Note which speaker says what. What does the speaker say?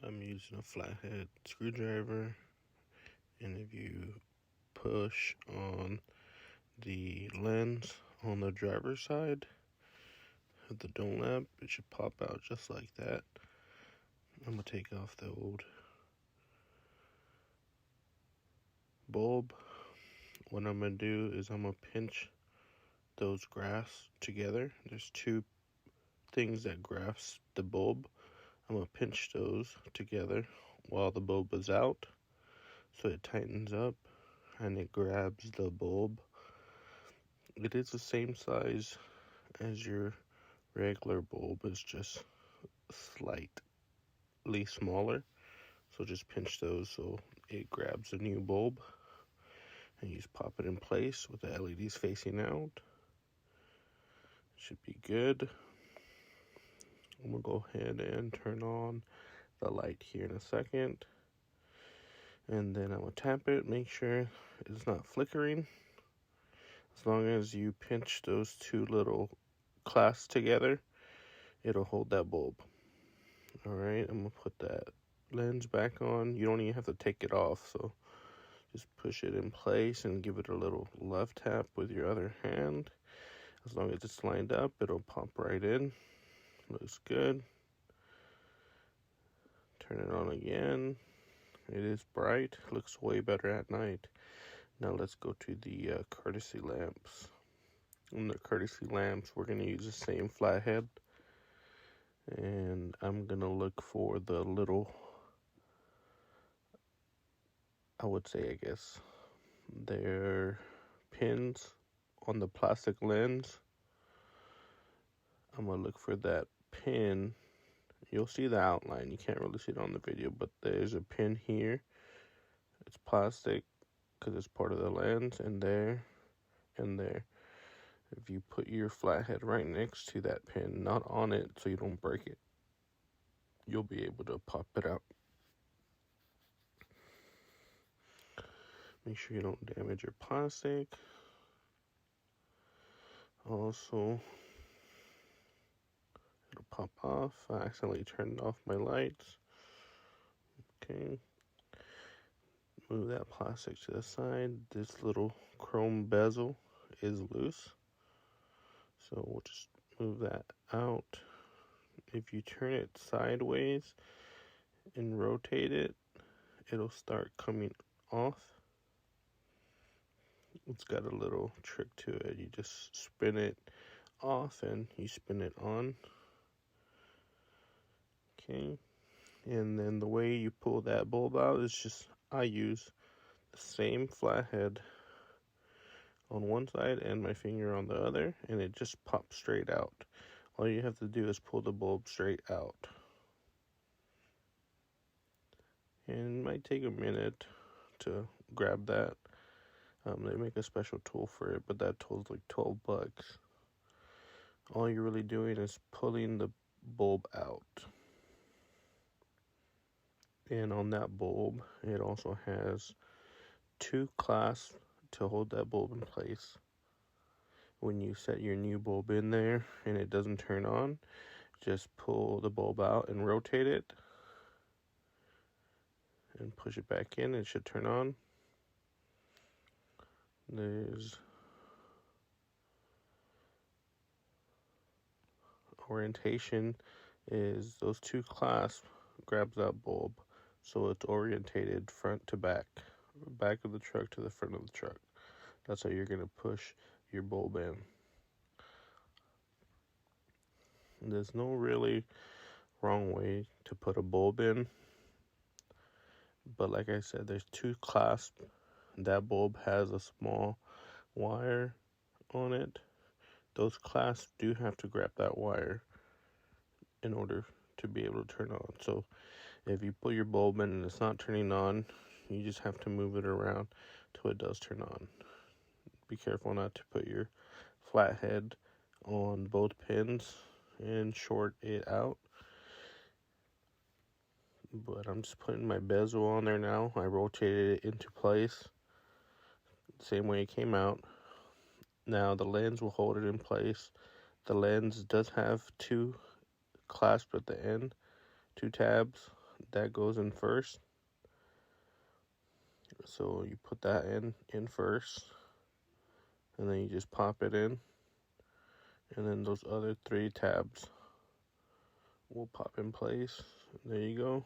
Speaker 1: I'm using a flathead screwdriver, and if you push on the lens on the driver's side of the dome lamp, it should pop out just like that. I'm gonna take off the old bulb. What I'm gonna do is I'm gonna pinch those grafts together. There's two things that grafts the bulb. I'm gonna pinch those together while the bulb is out, so it tightens up and it grabs the bulb. It is the same size as your regular bulb, it's just slightly smaller. So just pinch those so it grabs the new bulb, and you just pop it in place with the LEDs facing out. Should be good. I'm gonna go ahead and turn on the light here in a second, and then I'm gonna tap it, make sure it's not flickering. As long as you pinch those two little clasps together, it'll hold that bulb. Alright, I'm gonna put that lens back on. You don't even have to take it off, so just push it in place and give it a little left tap with your other hand. As long as it's lined up, it'll pop right in. Looks good. Turn it on again. It is bright. Looks way better at night. Now let's go to the courtesy lamps. On the courtesy lamps, we're going to use the same flathead. And I'm going to look for the little, I would say, I guess, they're pins on the plastic lens. I'm going to look for that pin. You'll see the outline. You can't really see it on the video, but there's a pin here. It's plastic because it's part of the lens, and there and there. If you put your flathead right next to that pin, not on it so you don't break it, you'll be able to pop it out. Make sure you don't damage your plastic. Also, it'll pop off. I accidentally turned off my lights. Okay. Move that plastic to the side. This little chrome bezel is loose, so we'll just move that out. If you turn it sideways and rotate it, it'll start coming off. It's got a little trick to it. You just spin it off and you spin it on. Okay. And then the way you pull that bulb out is just, I use the same flathead on one side and my finger on the other, and it just pops straight out. All you have to do is pull the bulb straight out. And it might take a minute to grab that. They make a special tool for it, but that tool's like $12. All you're really doing is pulling the bulb out. And on that bulb, it also has two clasps to hold that bulb in place. When you set your new bulb in there and it doesn't turn on, just pull the bulb out and rotate it and push it back in. It should turn on. There's orientation is those two clasps grabs that bulb, so it's orientated front to back of the truck to the front of the truck. That's how you're going to push your bulb in. There's no really wrong way to put a bulb in, but like I said, there's two clasps. That bulb has a small wire on it. Those clasps do have to grab that wire in order to be able to turn on. So if you put your bulb in and it's not turning on, you just have to move it around till it does turn on. Be careful not to put your flathead on both pins and short it out. But I'm just putting my bezel on there now. I rotated it into place the same way it came out. Now the lens will hold it in place. The lens does have two clasps at the end, two tabs that goes in first. So you put that in first, and then you just pop it in, and then those other 3 tabs will pop in place. There you go.